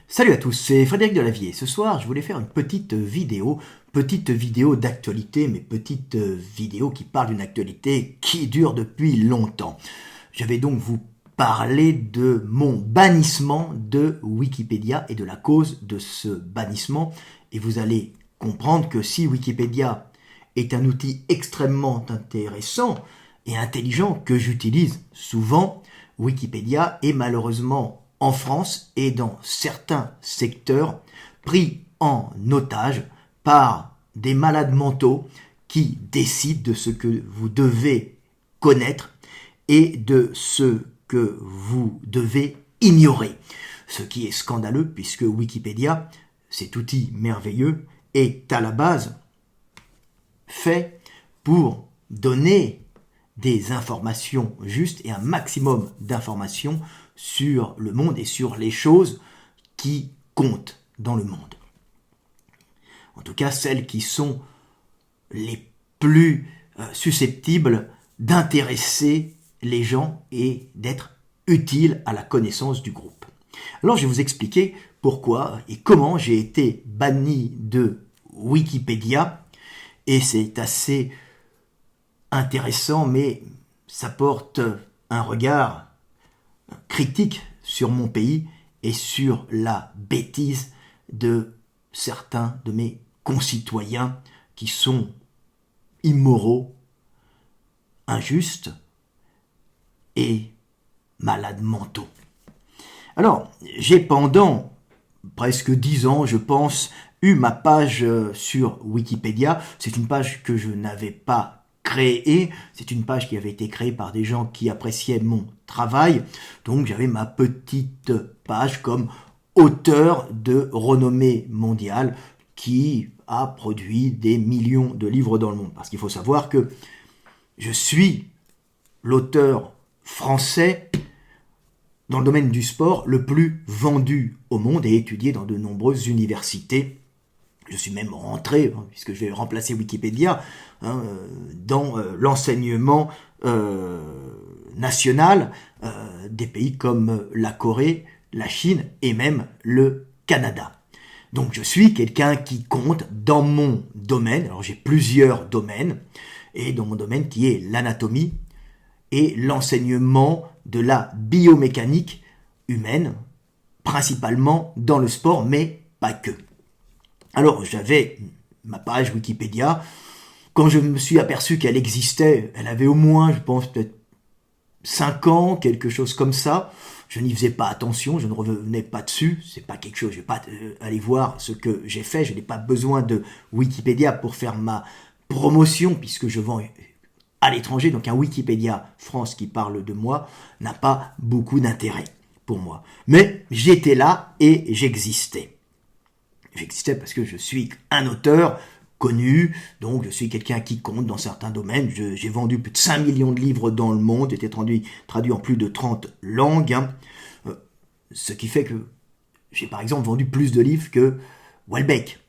Salut à tous, c'est Frédéric Delavier. Ce soir, je voulais faire une petite vidéo d'actualité, mais petite vidéo qui parle d'une actualité qui dure depuis longtemps. Je vais donc vous parler de mon bannissement de Wikipédia et de la cause de ce bannissement. Et vous allez comprendre que si Wikipédia est un outil extrêmement intéressant et intelligent que j'utilise souvent, Wikipédia est malheureusement en France et dans certains secteurs pris en otage par des malades mentaux qui décident de ce que vous devez connaître et de ce que vous devez ignorer. Ce qui est scandaleux puisque Wikipédia, cet outil merveilleux, est à la base fait pour donner des informations justes et un maximum d'informations sur le monde et sur les choses qui comptent dans le monde. En tout cas, celles qui sont les plus susceptibles d'intéresser les gens et d'être utiles à la connaissance du groupe. Alors, je vais vous expliquer pourquoi et comment j'ai été banni de Wikipédia, et c'est assez intéressant, mais ça porte un regard critique sur mon pays et sur la bêtise de certains de mes concitoyens qui sont immoraux, injustes et malades mentaux. Alors, j'ai pendant presque 10 ans, je pense, eu ma page sur Wikipédia. C'est une page que je n'avais pas créée, c'est une page qui avait été créée par des gens qui appréciaient mon travail. Donc j'avais ma petite page comme auteur de renommée mondiale qui a produit des millions de livres dans le monde. Parce qu'il faut savoir que je suis l'auteur français dans le domaine du sport le plus vendu au monde et étudié dans de nombreuses universités. Je suis même rentré, puisque je vais remplacer Wikipédia, dans l'enseignement national des pays comme la Corée, la Chine et même le Canada. Donc je suis quelqu'un qui compte dans mon domaine, alors j'ai plusieurs domaines, et dans mon domaine qui est l'anatomie et l'enseignement de la biomécanique humaine, principalement dans le sport, mais pas que. Alors, j'avais ma page Wikipédia. Quand je me suis aperçu qu'elle existait, elle avait au moins, je pense, peut-être 5 ans, quelque chose comme ça. Je n'y faisais pas attention, je ne revenais pas dessus. C'est pas quelque chose, je vais pas aller voir ce que j'ai fait. Je n'ai pas besoin de Wikipédia pour faire ma promotion, puisque je vends à l'étranger. Donc, un Wikipédia France qui parle de moi n'a pas beaucoup d'intérêt pour moi. Mais j'étais là et j'existais. J'existais parce que je suis un auteur connu, donc je suis quelqu'un qui compte dans certains domaines. J'ai vendu plus de 5 millions de livres dans le monde, été traduit en plus de 30 langues, ce qui fait que j'ai par exemple vendu plus de livres que Houellebecq,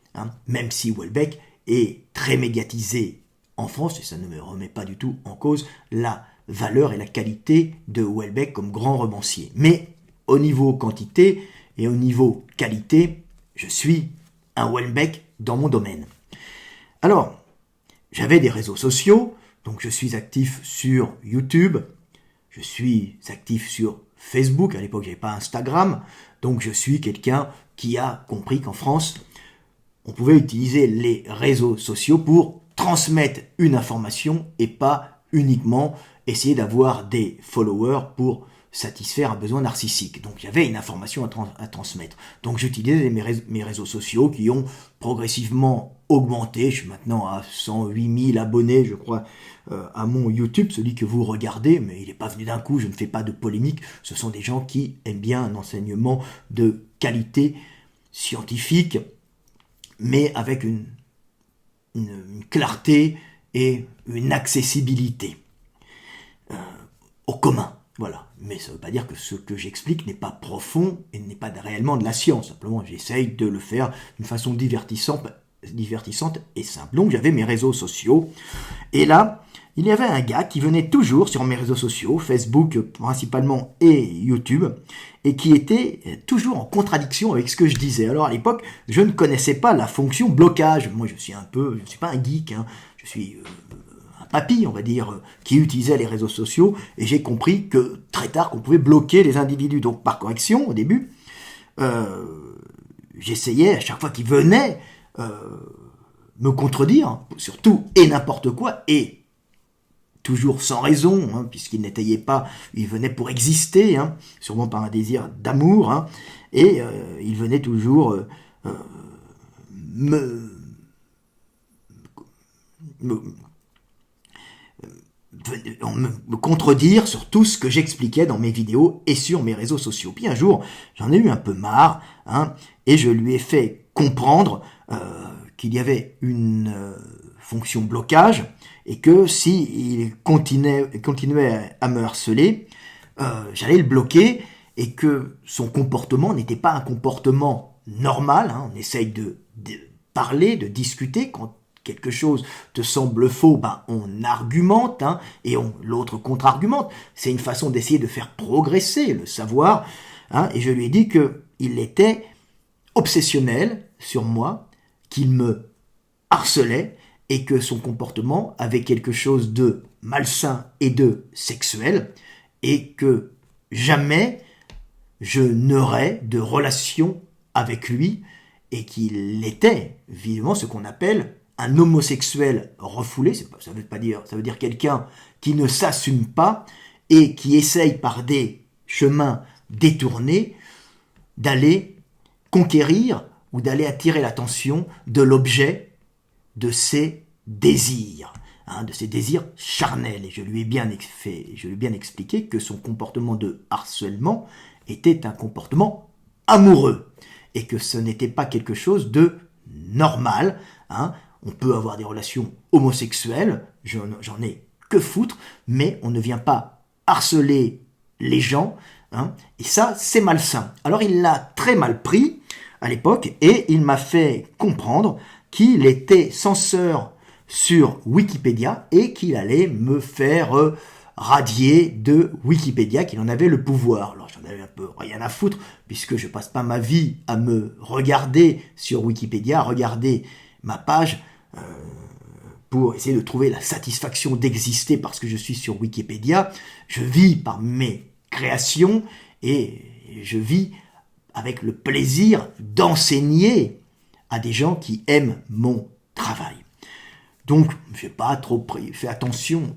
même si Houellebecq est très médiatisé en France, et ça ne me remet pas du tout en cause la valeur et la qualité de Houellebecq comme grand romancier. Mais au niveau quantité et au niveau qualité, je suis un Houellebecq dans mon domaine. Alors, j'avais des réseaux sociaux, donc je suis actif sur YouTube, je suis actif sur Facebook, à l'époque j'avais pas Instagram, donc je suis quelqu'un qui a compris qu'en France, on pouvait utiliser les réseaux sociaux pour transmettre une information et pas uniquement essayer d'avoir des followers pour satisfaire un besoin narcissique. Donc il y avait une information à transmettre. Donc j'utilisais mes réseaux sociaux qui ont progressivement augmenté. Je suis maintenant à 108 000 abonnés, je crois, à mon YouTube, celui que vous regardez, mais il n'est pas venu d'un coup, je ne fais pas de polémique. Ce sont des gens qui aiment bien un enseignement de qualité scientifique, mais avec une clarté et une accessibilité au commun. Voilà, mais ça ne veut pas dire que ce que j'explique n'est pas profond et n'est pas réellement de la science. Simplement, j'essaye de le faire d'une façon divertissante divertissante et simple. Donc j'avais mes réseaux sociaux, et là, il y avait un gars qui venait toujours sur mes réseaux sociaux, Facebook principalement et YouTube, et qui était toujours en contradiction avec ce que je disais. Alors à l'époque, je ne connaissais pas la fonction blocage. Moi, je suis pas un geek, hein. Je suis un papy, on va dire, qui utilisait les réseaux sociaux, et j'ai compris que très tard qu'on pouvait bloquer les individus. Donc par correction, au début, j'essayais à chaque fois qu'il venait me contredire, hein, sur tout et n'importe quoi, et toujours sans raison, hein, puisqu'il n'étayait pas, il venait pour exister, hein, sûrement par un désir d'amour, hein, et il venait toujours me, me, me contredire sur tout ce que j'expliquais dans mes vidéos et sur mes réseaux sociaux. Puis un jour, j'en ai eu un peu marre, hein, et je lui ai fait comprendre qu'il y avait une fonction blocage, et que s'il continuait à me harceler, j'allais le bloquer, et que son comportement n'était pas un comportement normal, hein. On essaye de parler, de discuter. Quand quelque chose te semble faux, on argumente, hein, et l'autre contre-argumente. C'est une façon d'essayer de faire progresser le savoir, hein, et je lui ai dit qu'il était obsessionnel sur moi, qu'il me harcelait, et que son comportement avait quelque chose de malsain et de sexuel, et que jamais je n'aurais de relation avec lui, et qu'il était vivement ce qu'on appelle un homosexuel refoulé. Ça veut dire quelqu'un qui ne s'assume pas et qui essaye par des chemins détournés d'aller conquérir ou d'aller attirer l'attention de l'objet de ses désirs, hein, de ses désirs charnels. Et je lui ai bien expliqué que son comportement de harcèlement était un comportement amoureux, et que ce n'était pas quelque chose de normal, hein. On peut avoir des relations homosexuelles, j'en ai que foutre, mais on ne vient pas harceler les gens, hein, et ça, c'est malsain. Alors il l'a très mal pris à l'époque, et il m'a fait comprendre qu'il était censeur sur Wikipédia et qu'il allait me faire radier de Wikipédia, qu'il en avait le pouvoir. Alors j'en avais un peu rien à foutre, puisque je passe pas ma vie à me regarder sur Wikipédia, à regarder ma page pour essayer de trouver la satisfaction d'exister parce que je suis sur Wikipédia. Je vis par mes créations, et je vis avec le plaisir d'enseigner à des gens qui aiment mon travail. Donc, je n'ai pas trop fait attention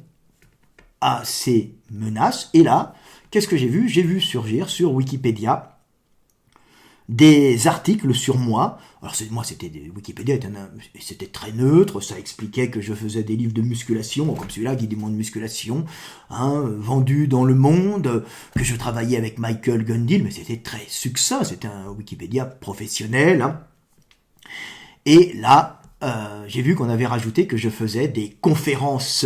à ces menaces. Et là, qu'est-ce que j'ai vu ? J'ai vu surgir sur Wikipédia des articles sur moi. Alors Wikipédia c'était très neutre, ça expliquait que je faisais des livres de musculation, comme celui-là, Guide du monde de musculation, hein, vendu dans le monde, que je travaillais avec Michael Gundil, mais c'était très succinct, c'était un Wikipédia professionnel, hein. Et là, j'ai vu qu'on avait rajouté que je faisais des conférences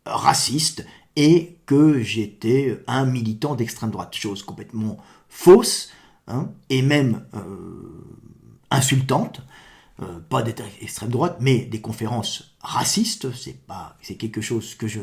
racistes et que j'étais un militant d'extrême droite, chose complètement fausse, hein, et même insultante, pas d'être extrême droite, mais des conférences racistes, c'est quelque chose que je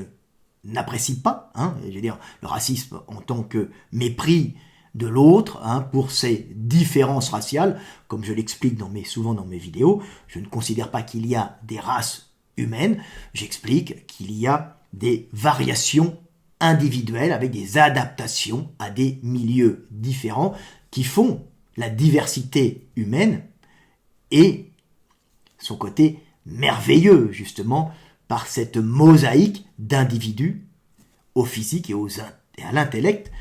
n'apprécie pas, hein. Je veux dire, le racisme en tant que mépris de l'autre, hein, pour ses différences raciales, comme je l'explique souvent dans mes vidéos. Je ne considère pas qu'il y a des races humaines, j'explique qu'il y a des variations individuelles avec des adaptations à des milieux différents qui font la diversité humaine et son côté merveilleux, justement, par cette mosaïque d'individus au physique et à l'intellect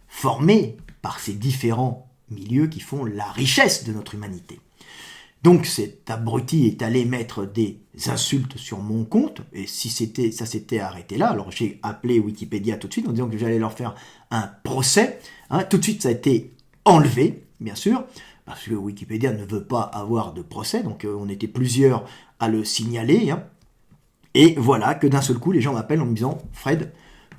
formés par ces différents milieux qui font la richesse de notre humanité. Donc cet abruti est allé mettre des insultes sur mon compte, et si ça s'était arrêté là, alors j'ai appelé Wikipédia tout de suite en disant que j'allais leur faire un procès, hein. Tout de suite ça a été enlevé, bien sûr, parce que Wikipédia ne veut pas avoir de procès, donc on était plusieurs à le signaler, hein. Et voilà que d'un seul coup les gens m'appellent en me disant « Fred,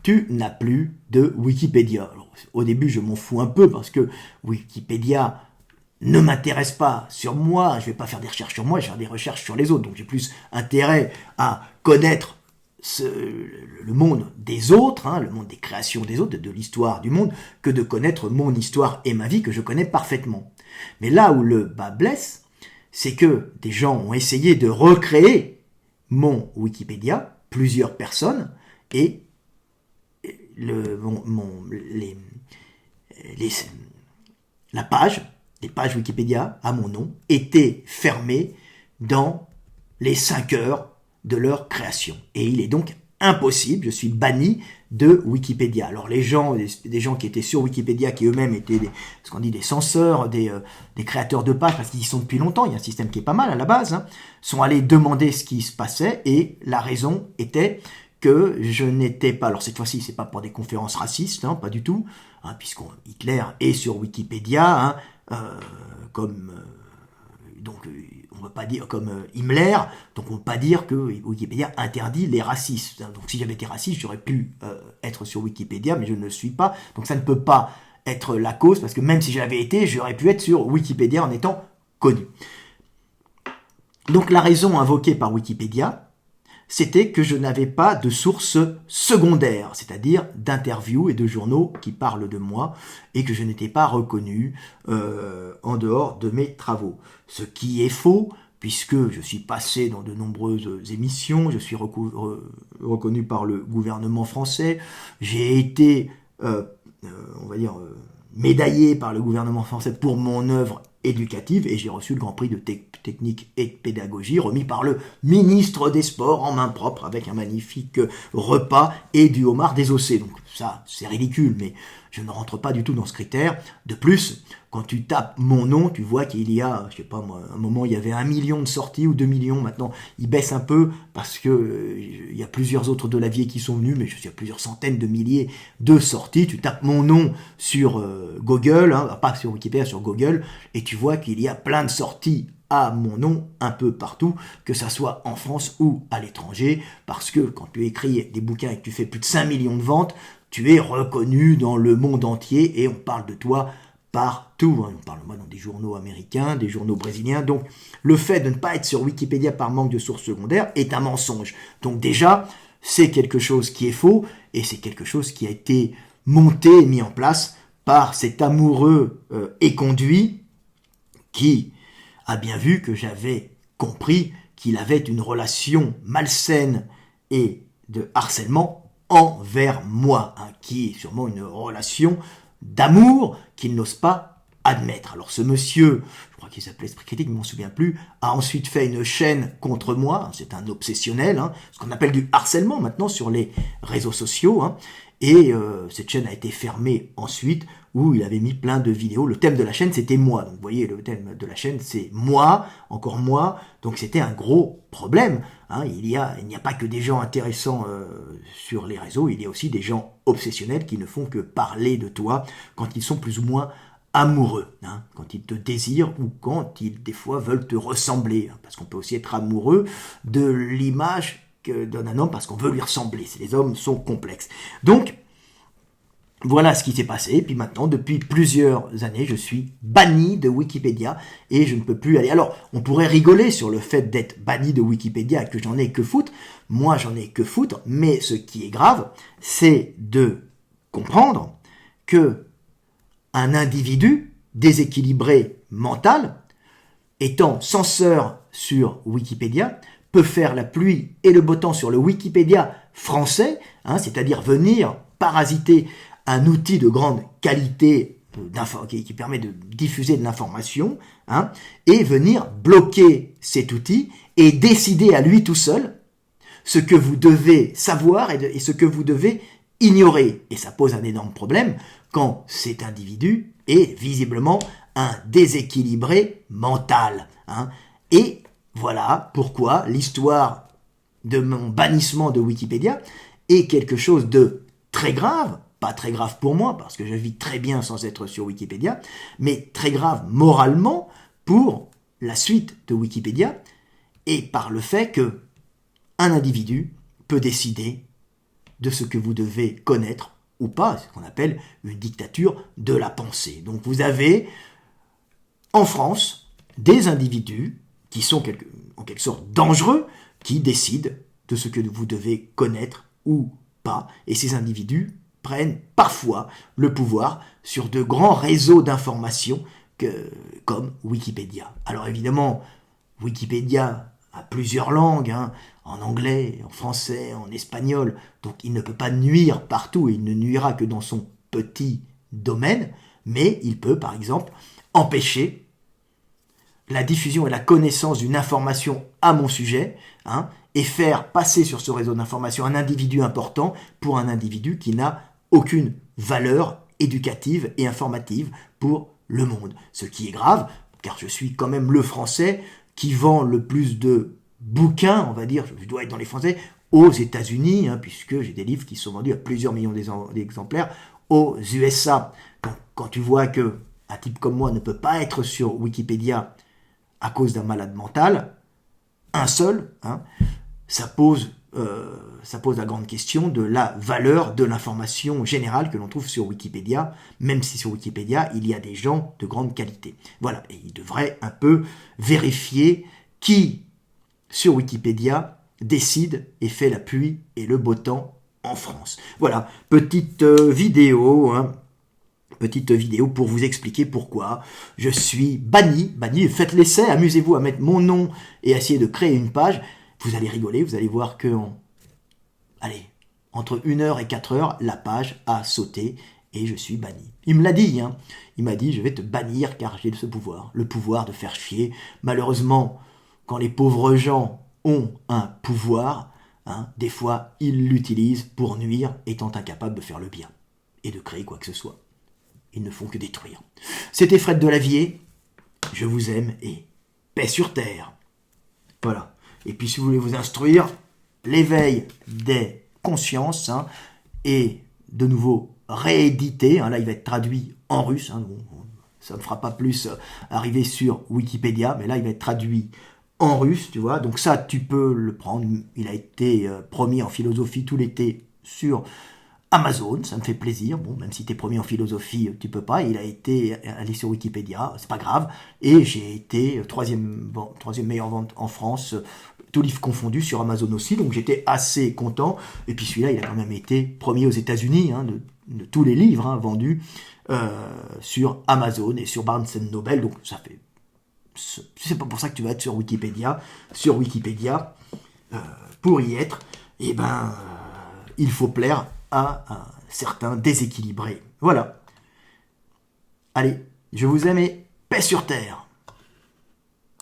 tu n'as plus de Wikipédia ». Alors, au début, je m'en fous un peu parce que Wikipédia ne m'intéresse pas sur moi, je vais pas faire des recherches sur moi, je vais faire des recherches sur les autres. Donc j'ai plus intérêt à connaître le monde des autres, hein, le monde des créations des autres, de l'histoire du monde, que de connaître mon histoire et ma vie que je connais parfaitement. Mais là où le bas blesse, c'est que des gens ont essayé de recréer mon Wikipédia, plusieurs personnes, et la page, les pages Wikipédia à mon nom, étaient fermées dans les 5 heures de leur création. Et il est donc impossible, je suis banni de Wikipédia. Alors les gens, des gens qui étaient sur Wikipédia, qui eux-mêmes étaient ce qu'on dit des censeurs, des créateurs de pages, parce qu'ils y sont depuis longtemps, il y a un système qui est pas mal à la base, hein, sont allés demander ce qui se passait, et la raison était que je n'étais pas, alors cette fois-ci c'est pas pour des conférences racistes, hein, pas du tout, hein, Hitler est sur Wikipédia, hein, donc on ne va pas dire comme Himmler, donc on ne peut pas dire que Wikipédia interdit les racistes. Donc si j'avais été raciste, j'aurais pu être sur Wikipédia, mais je ne le suis pas. Donc ça ne peut pas être la cause, parce que même si j'avais été, j'aurais pu être sur Wikipédia en étant connu. Donc la raison invoquée par Wikipédia, c'était que je n'avais pas de source secondaire, c'est-à-dire d'interviews et de journaux qui parlent de moi, et que je n'étais pas reconnu en dehors de mes travaux. Ce qui est faux, puisque je suis passé dans de nombreuses émissions, je suis reconnu par le gouvernement français, j'ai été, on va dire, médaillé par le gouvernement français pour mon œuvre éducative, et j'ai reçu le Grand Prix de technique et de pédagogie remis par le ministre des Sports en main propre, avec un magnifique repas et du homard désossé. Donc ça, c'est ridicule, mais je ne rentre pas du tout dans ce critère. De plus, quand tu tapes mon nom, tu vois qu'il y a, je sais pas moi, un moment il y avait 1 million de sorties ou 2 millions, maintenant il baisse un peu parce que il y a plusieurs autres Delavier qui sont venus, mais je suis à plusieurs centaines de milliers de sorties. Tu tapes mon nom sur Google, hein, pas sur Wikipédia, sur Google, et tu vois qu'il y a plein de sorties à mon nom un peu partout, que ça soit en France ou à l'étranger, parce que quand tu écris des bouquins et que tu fais plus de 5 millions de ventes, tu es reconnu dans le monde entier et on parle de toi partout. On parle de moi dans des journaux américains, des journaux brésiliens. Donc le fait de ne pas être sur Wikipédia par manque de sources secondaires est un mensonge. Donc déjà, c'est quelque chose qui est faux et c'est quelque chose qui a été monté et mis en place par cet amoureux éconduit qui a bien vu que j'avais compris qu'il avait une relation malsaine et de harcèlement envers moi, hein, qui est sûrement une relation d'amour qu'il n'ose pas admettre. Alors ce monsieur, je crois qu'il s'appelait Esprit Critique, je ne m'en souviens plus, a ensuite fait une chaîne contre moi, c'est un obsessionnel, hein, ce qu'on appelle du harcèlement maintenant sur les réseaux sociaux, hein, et cette chaîne a été fermée ensuite, où il avait mis plein de vidéos. Le thème de la chaîne, c'était moi. Donc vous voyez, le thème de la chaîne, c'est moi, encore moi. Donc c'était un gros problème. Hein. Il n'y a pas que des gens intéressants sur les réseaux, il y a aussi des gens obsessionnels qui ne font que parler de toi quand ils sont plus ou moins amoureux, hein, quand ils te désirent ou quand ils, des fois, veulent te ressembler. Hein, parce qu'on peut aussi être amoureux de l'image que donne un homme parce qu'on veut lui ressembler. Les hommes sont complexes. Donc, voilà ce qui s'est passé. Et puis maintenant, depuis plusieurs années, je suis banni de Wikipédia et je ne peux plus aller. Alors, on pourrait rigoler sur le fait d'être banni de Wikipédia et que j'en ai que foutre. Moi, j'en ai que foutre. Mais ce qui est grave, c'est de comprendre que un individu déséquilibré mental, étant censeur sur Wikipédia, peut faire la pluie et le beau temps sur le Wikipédia français, hein, c'est-à-dire venir parasiter un outil de grande qualité qui permet de diffuser de l'information, hein, et venir bloquer cet outil et décider à lui tout seul ce que vous devez savoir et ce que vous devez ignorer. Et ça pose un énorme problème quand cet individu est visiblement un déséquilibré mental. Hein. Et voilà pourquoi l'histoire de mon bannissement de Wikipédia est quelque chose de très grave, pas très grave pour moi, parce que je vis très bien sans être sur Wikipédia, mais très grave moralement pour la suite de Wikipédia, et par le fait que un individu peut décider de ce que vous devez connaître ou pas, ce qu'on appelle une dictature de la pensée. Donc vous avez en France des individus qui sont en quelque sorte dangereux, qui décident de ce que vous devez connaître ou pas. Et ces individus prennent parfois le pouvoir sur de grands réseaux d'informations comme Wikipédia. Alors évidemment, Wikipédia a plusieurs langues, hein, en anglais, en français, en espagnol, donc il ne peut pas nuire partout, il ne nuira que dans son petit domaine, mais il peut par exemple empêcher la diffusion et la connaissance d'une information à mon sujet, hein, et faire passer sur ce réseau d'information un individu important pour un individu qui n'a aucune valeur éducative et informative pour le monde. Ce qui est grave, car je suis quand même le Français qui vend le plus de bouquins, on va dire, je dois être dans les Français, aux États-Unis, hein, puisque j'ai des livres qui sont vendus à plusieurs millions d'exemplaires aux USA. Quand tu vois que un type comme moi ne peut pas être sur Wikipédia à cause d'un malade mental, un seul, hein, ça pose la grande question de la valeur de l'information générale que l'on trouve sur Wikipédia, même si sur Wikipédia, il y a des gens de grande qualité. Voilà, et il devrait un peu vérifier qui, sur Wikipédia, décide et fait la pluie et le beau temps en France. Voilà, petite vidéo, hein, petite vidéo pour vous expliquer pourquoi je suis banni, faites l'essai, amusez-vous à mettre mon nom et essayer de créer une page, vous allez rigoler, vous allez voir que, entre 1 heure et 4 heures, la page a sauté et je suis banni. Il me l'a dit, hein. Il m'a dit, je vais te bannir car j'ai ce pouvoir, le pouvoir de faire chier. Malheureusement, quand les pauvres gens ont un pouvoir, hein, des fois, ils l'utilisent pour nuire, étant incapables de faire le bien et de créer quoi que ce soit. Ils ne font que détruire. C'était Fred Delavier, je vous aime et paix sur terre. Voilà. Et puis si vous voulez vous instruire, l'éveil des consciences, hein, est de nouveau réédité. Hein, là, il va être traduit en russe. Hein, bon, ça ne fera pas plus arriver sur Wikipédia, mais là, il va être traduit en russe, tu vois. Donc ça, tu peux le prendre. Il a été promis en philosophie tout l'été sur Amazon, ça me fait plaisir. Bon, même si t'es premier en philosophie, tu peux pas. Il a été allé sur Wikipédia, c'est pas grave. Et j'ai été troisième meilleure vente en France, tout livre confondu sur Amazon aussi. Donc j'étais assez content. Et puis celui-là, il a quand même été premier aux États-Unis, hein, de tous les livres, hein, vendus sur Amazon et sur Barnes & Noble. Donc ça fait, c'est pas pour ça que tu vas être sur Wikipédia. Sur Wikipédia, pour y être, eh ben, il faut plaire à un certain déséquilibré. Voilà. Allez, je vous aime et paix sur terre.